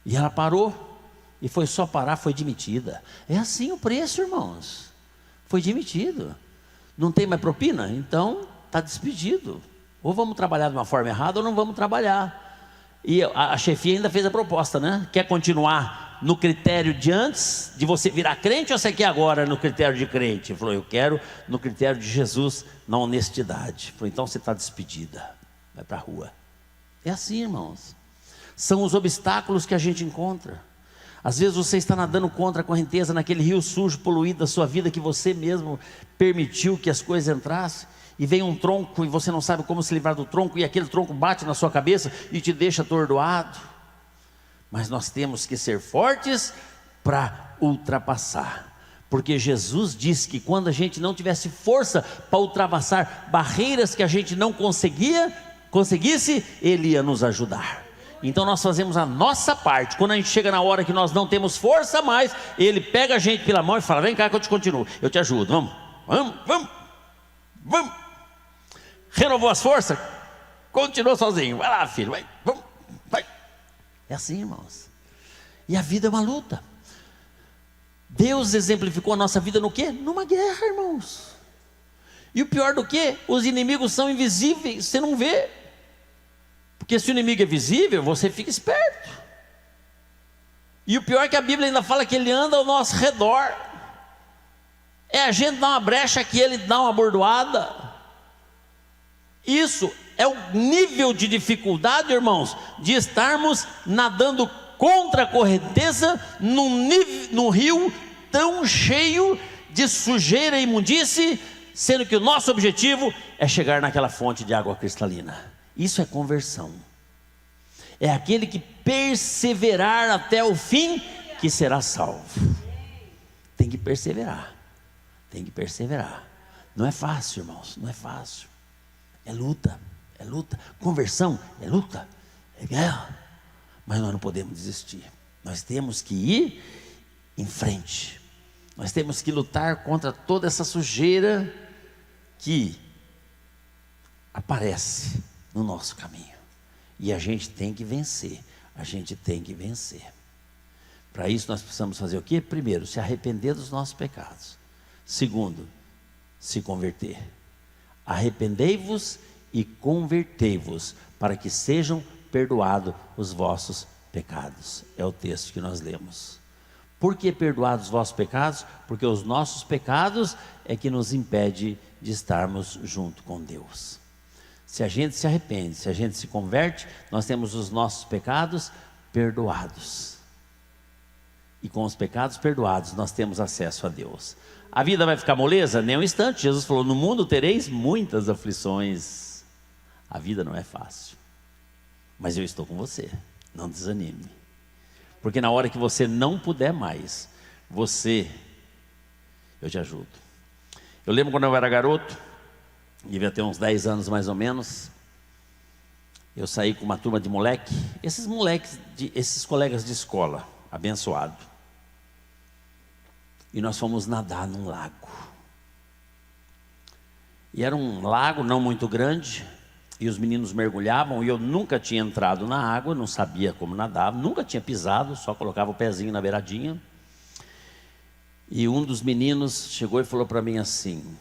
[SPEAKER 1] E ela parou, e foi só parar, foi demitida. É assim o preço, irmãos. Foi demitido. Não tem mais propina? Então está despedido. Ou vamos trabalhar de uma forma errada, ou não vamos trabalhar. E a chefia ainda fez a proposta, né? Quer continuar no critério de antes de você virar crente, ou você quer agora no critério de crente? Ele falou: eu quero no critério de Jesus, na honestidade. Ele falou: então você está despedida, vai para a rua. É assim, irmãos. São os obstáculos que a gente encontra. Às vezes você está nadando contra a correnteza naquele rio sujo, poluído da sua vida, que você mesmo permitiu que as coisas entrassem. E vem um tronco e você não sabe como se livrar do tronco, e aquele tronco bate na sua cabeça e te deixa atordoado. Mas nós temos que ser fortes para ultrapassar, porque Jesus disse que quando a gente não tivesse força para ultrapassar barreiras que a gente não conseguisse, Ele ia nos ajudar. Então nós fazemos a nossa parte. Quando a gente chega na hora que nós não temos força mais, Ele pega a gente pela mão e fala: vem cá que eu te continuo, eu te ajudo, vamos. Renovou as forças? Continua sozinho, vai lá filho, vai. É assim, irmãos. E a vida é uma luta. Deus exemplificou a nossa vida no quê? Numa guerra, irmãos. E o pior do que? Os inimigos são invisíveis, você não vê. Porque se o inimigo é visível, você fica esperto. E o pior é que a Bíblia ainda fala que ele anda ao nosso redor. É a gente dar uma brecha que ele dá uma bordoada. Isso é o nível de dificuldade, irmãos, de estarmos nadando contra a correnteza num rio tão cheio de sujeira e imundície, sendo que o nosso objetivo é chegar naquela fonte de água cristalina. Isso é conversão. É aquele que perseverar até o fim que será salvo. Tem que perseverar. Tem que perseverar. Não é fácil, irmãos, não é fácil. É luta, é luta. Conversão é luta, é guerra. Mas nós não podemos desistir. Nós temos que ir em frente. Nós temos que lutar contra toda essa sujeira que aparece no nosso caminho. E a gente tem que vencer. A gente tem que vencer. Para isso nós precisamos fazer o quê? Primeiro, se arrepender dos nossos pecados. Segundo, se converter. Arrependei-vos e convertei-vos, para que sejam perdoados os vossos pecados. É o texto que nós lemos. Por que perdoados os vossos pecados? Porque os nossos pecados é que nos impede de estarmos junto com Deus. Se a gente se arrepende, se a gente se converte, nós temos os nossos pecados perdoados. E com os pecados perdoados, nós temos acesso a Deus. A vida vai ficar moleza? Nem um instante. Jesus falou: no mundo tereis muitas aflições. A vida não é fácil. Mas eu estou com você. Não desanime. Porque na hora que você não puder mais, eu te ajudo. Eu lembro quando eu era garoto, devia ter uns 10 anos mais ou menos. Eu saí com uma turma de moleque. Esses colegas de escola, abençoado. E nós fomos nadar num lago. E era um lago não muito grande. E os meninos mergulhavam. E eu nunca tinha entrado na água, não sabia como nadar. Nunca tinha pisado, só colocava o pezinho na beiradinha. E um dos meninos chegou e falou para mim assim: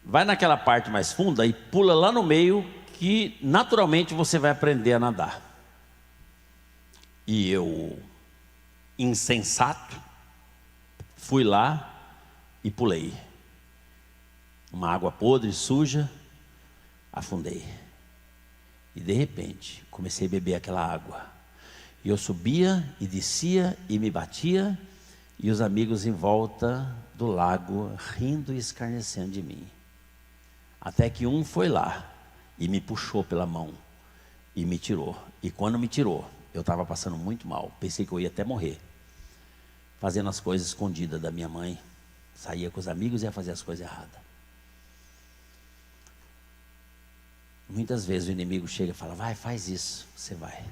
[SPEAKER 1] vai naquela parte mais funda e pula lá no meio, que naturalmente você vai aprender a nadar. E eu, insensato, fui lá e pulei. Uma água podre, suja, afundei. E de repente comecei a beber aquela água. E eu subia e descia e me batia, e os amigos em volta do lago rindo e escarnecendo de mim. Até que um foi lá e me puxou pela mão e me tirou. E quando me tirou, eu estava passando muito mal. Pensei que eu ia até morrer, fazendo as coisas escondidas da minha mãe. Saía com os amigos e ia fazer as coisas erradas. Muitas vezes o inimigo chega e fala: vai, faz isso. Você vai.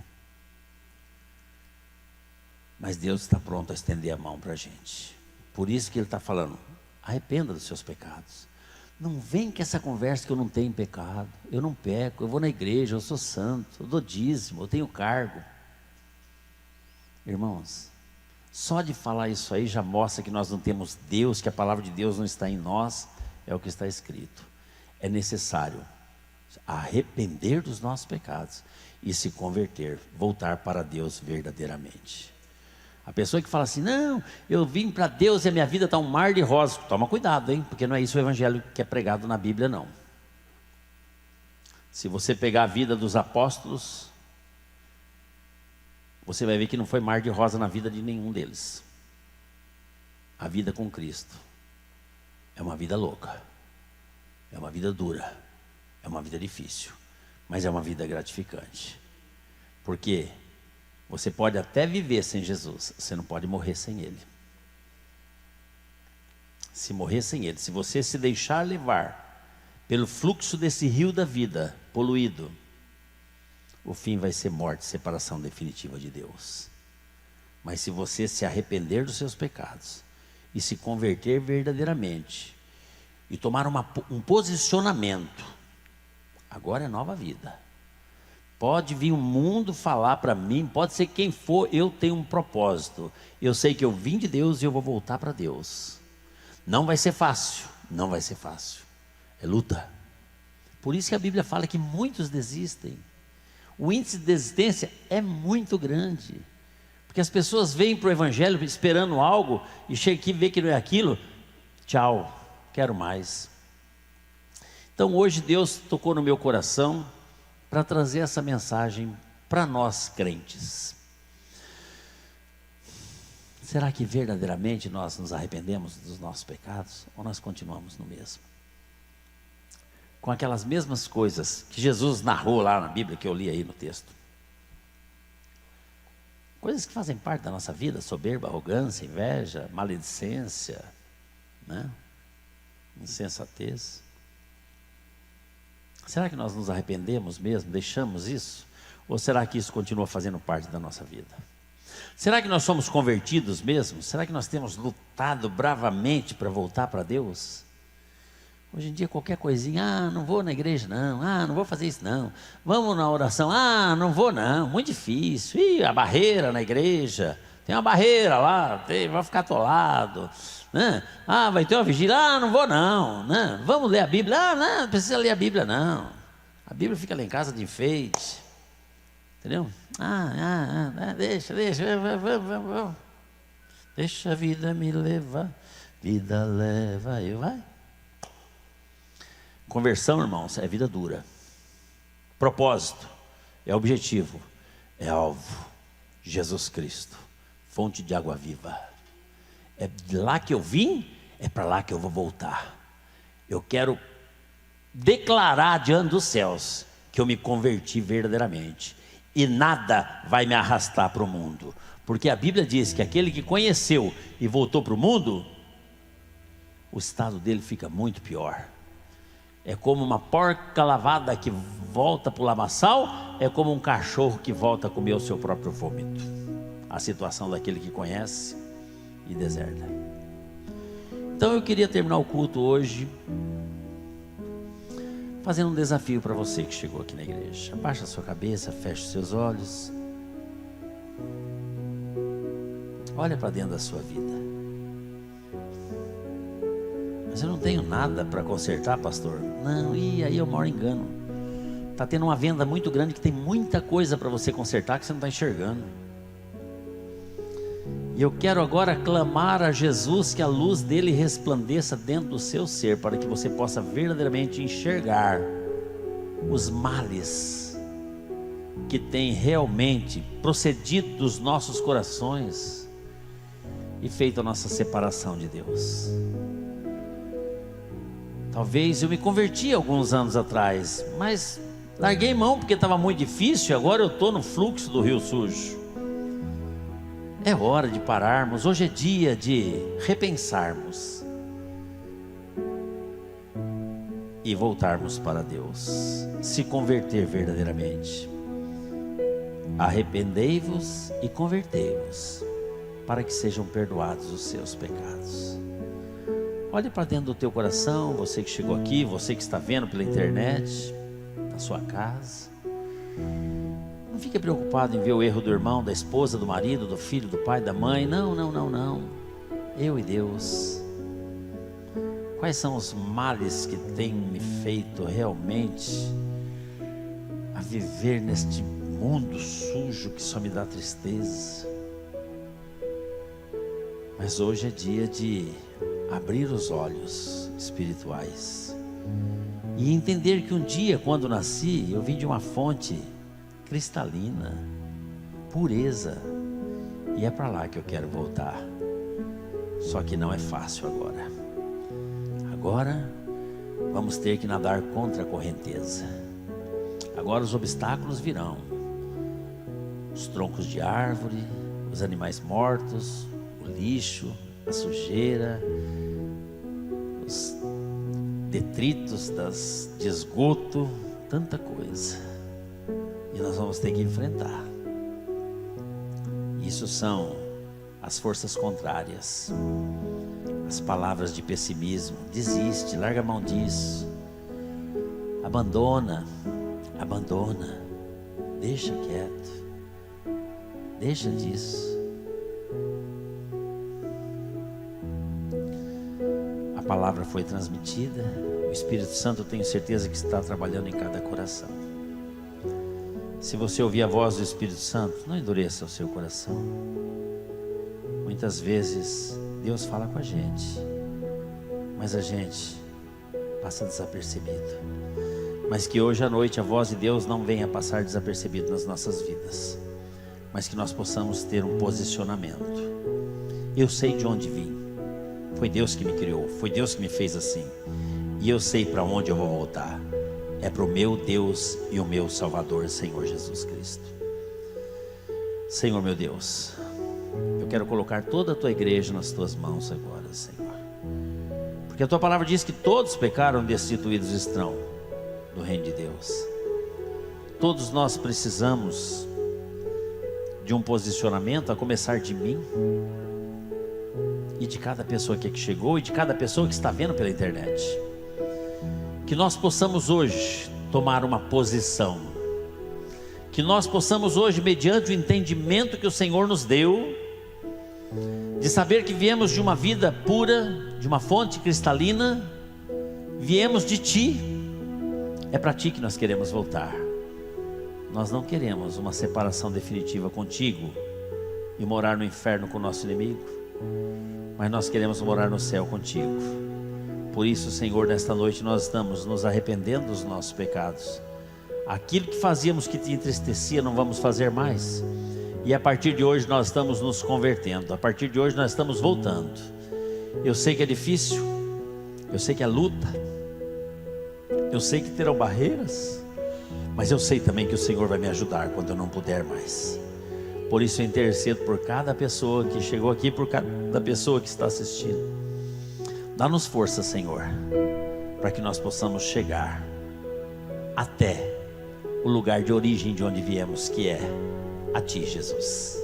[SPEAKER 1] Mas Deus está pronto a estender a mão para a gente. Por isso que Ele está falando: arrependa dos seus pecados. Não vem com essa conversa que eu não tenho pecado. Eu não peco, eu vou na igreja, eu sou santo, eu dou dízimo, eu tenho cargo. Irmãos, só de falar isso aí já mostra que nós não temos Deus, que a palavra de Deus não está em nós. É o que está escrito. É necessário arrepender dos nossos pecados e se converter, voltar para Deus verdadeiramente. A pessoa que fala assim: não, eu vim para Deus e a minha vida está um mar de rosas. Toma cuidado, hein? Porque não é isso o evangelho que é pregado na Bíblia, não. Se você pegar a vida dos apóstolos, você vai ver que não foi mar de rosa na vida de nenhum deles. A vida com Cristo é uma vida louca, é uma vida dura, é uma vida difícil, mas é uma vida gratificante. Porque você pode até viver sem Jesus, você não pode morrer sem Ele. Se morrer sem Ele, se você se deixar levar pelo fluxo desse rio da vida poluído, o fim vai ser morte, separação definitiva de Deus. Mas se você se arrepender dos seus pecados e se converter verdadeiramente e tomar um posicionamento, agora é nova vida. Pode vir o mundo falar para mim, pode ser quem for, eu tenho um propósito. Eu sei que eu vim de Deus e eu vou voltar para Deus. Não vai ser fácil, não vai ser fácil. É luta. Por isso que a Bíblia fala que muitos desistem. O índice de desistência é muito grande. Porque as pessoas vêm para o Evangelho esperando algo e chegam aqui e vê que não é aquilo. Tchau, quero mais. Então hoje Deus tocou no meu coração para trazer essa mensagem para nós crentes. Será que verdadeiramente nós nos arrependemos dos nossos pecados ou nós continuamos no mesmo? Com aquelas mesmas coisas que Jesus narrou lá na Bíblia, que eu li aí no texto. Coisas que fazem parte da nossa vida: soberba, arrogância, inveja, maledicência, né? Insensatez. Será que nós nos arrependemos mesmo, deixamos isso? Ou será que isso continua fazendo parte da nossa vida? Será que nós somos convertidos mesmo? Será que nós temos lutado bravamente para voltar para Deus? Hoje em dia qualquer coisinha, não vou na igreja não, não vou fazer isso não, vamos na oração, não vou não, muito difícil, a barreira na igreja, tem uma barreira lá, vai ficar atolado, né? Vai ter uma vigília, não vou não, né? Vamos ler a Bíblia, não precisa ler a Bíblia não, a Bíblia fica lá em casa de enfeite, entendeu? Deixa, vamos. Deixa a vida me levar, vida leva eu, vai. Conversão, irmãos, é vida dura. Propósito é objetivo, é alvo. Jesus Cristo, fonte de água viva. É de lá que eu vim, é para lá que eu vou voltar. Eu quero declarar diante dos céus que eu me converti verdadeiramente. E nada vai me arrastar para o mundo. Porque a Bíblia diz que aquele que conheceu e voltou para o mundo, o estado dele fica muito pior. É como uma porca lavada que volta para o lamaçal, é como um cachorro que volta a comer o seu próprio vômito. A situação daquele que conhece e deserta. Então eu queria terminar o culto hoje fazendo um desafio para você que chegou aqui na igreja. Abaixa a sua cabeça, feche os seus olhos. Olha para dentro da sua vida. Mas eu não tenho nada para consertar, pastor. Não, e aí eu moro engano. Está tendo uma venda muito grande que tem muita coisa para você consertar que você não está enxergando. E eu quero agora clamar a Jesus que a luz dele resplandeça dentro do seu ser, para que você possa verdadeiramente enxergar os males que tem realmente procedido dos nossos corações e feito a nossa separação de Deus. Talvez eu me converti alguns anos atrás, mas larguei mão porque estava muito difícil. Agora eu estou no fluxo do rio sujo. É hora de pararmos. Hoje é dia de repensarmos e voltarmos para Deus, se converter verdadeiramente. Arrependei-vos e convertei-vos, para que sejam perdoados os seus pecados. Olhe para dentro do teu coração, você que chegou aqui, você que está vendo pela internet, na sua casa. Não fique preocupado em ver o erro do irmão, da esposa, do marido, do filho, do pai, da mãe. Não. Eu e Deus. Quais são os males que têm me feito realmente a viver neste mundo sujo que só me dá tristeza? Mas hoje é dia de abrir os olhos espirituais e entender que um dia, quando nasci, eu vim de uma fonte cristalina, pureza, e é para lá que eu quero voltar. Só que não é fácil agora. Agora vamos ter que nadar contra a correnteza. Agora os obstáculos virão, os troncos de árvore, os animais mortos, o lixo, a sujeira, os detritos de esgoto, tanta coisa. e nós vamos ter que enfrentar. Isso são as forças contrárias, as palavras de pessimismo. Desiste, larga a mão disso, abandona, deixa quieto, deixa disso. A palavra foi transmitida, o Espírito Santo, eu tenho certeza que está trabalhando em cada coração. Se você ouvir a voz do Espírito Santo, não endureça o seu coração. Muitas vezes Deus fala com a gente, mas a gente passa desapercebido. Mas que hoje à noite a voz de Deus não venha passar desapercebido nas nossas vidas, mas que nós possamos ter um posicionamento. Eu sei de onde vim, foi Deus que me criou, foi Deus que me fez assim, e eu sei para onde eu vou voltar. É para o meu Deus e o meu Salvador, Senhor Jesus Cristo. Senhor meu Deus, eu quero colocar toda a tua igreja nas tuas mãos agora, Senhor, porque a tua palavra diz que todos pecaram, destituídos estão do reino de Deus. Todos nós precisamos de um posicionamento, a começar de mim e de cada pessoa que chegou e de cada pessoa que está vendo pela internet. Que nós possamos hoje tomar uma posição, que nós possamos hoje, mediante o entendimento que o Senhor nos deu, de saber que viemos de uma vida pura, de uma fonte cristalina, viemos de Ti, é para Ti que nós queremos voltar. Nós não queremos uma separação definitiva contigo e morar no inferno com o nosso inimigo, mas nós queremos morar no céu contigo. Por isso, Senhor, nesta noite nós estamos nos arrependendo dos nossos pecados. Aquilo que fazíamos que te entristecia, não vamos fazer mais. E a partir de hoje nós estamos nos convertendo. A partir de hoje nós estamos voltando. Eu sei que é difícil, eu sei que é luta, eu sei que terão barreiras, mas eu sei também que o Senhor vai me ajudar quando eu não puder mais. Por isso eu intercedo por cada pessoa que chegou aqui, por cada pessoa que está assistindo. Dá-nos força, Senhor, para que nós possamos chegar até o lugar de origem de onde viemos, que é a Ti, Jesus.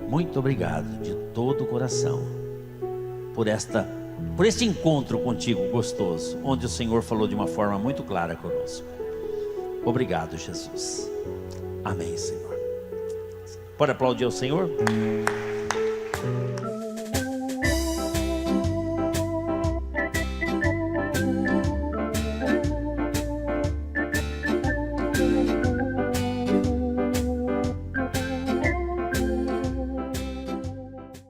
[SPEAKER 1] Muito obrigado de todo o coração por este encontro contigo gostoso, onde o Senhor falou de uma forma muito clara conosco. Obrigado, Jesus. Amém, Senhor. Pode aplaudir ao Senhor?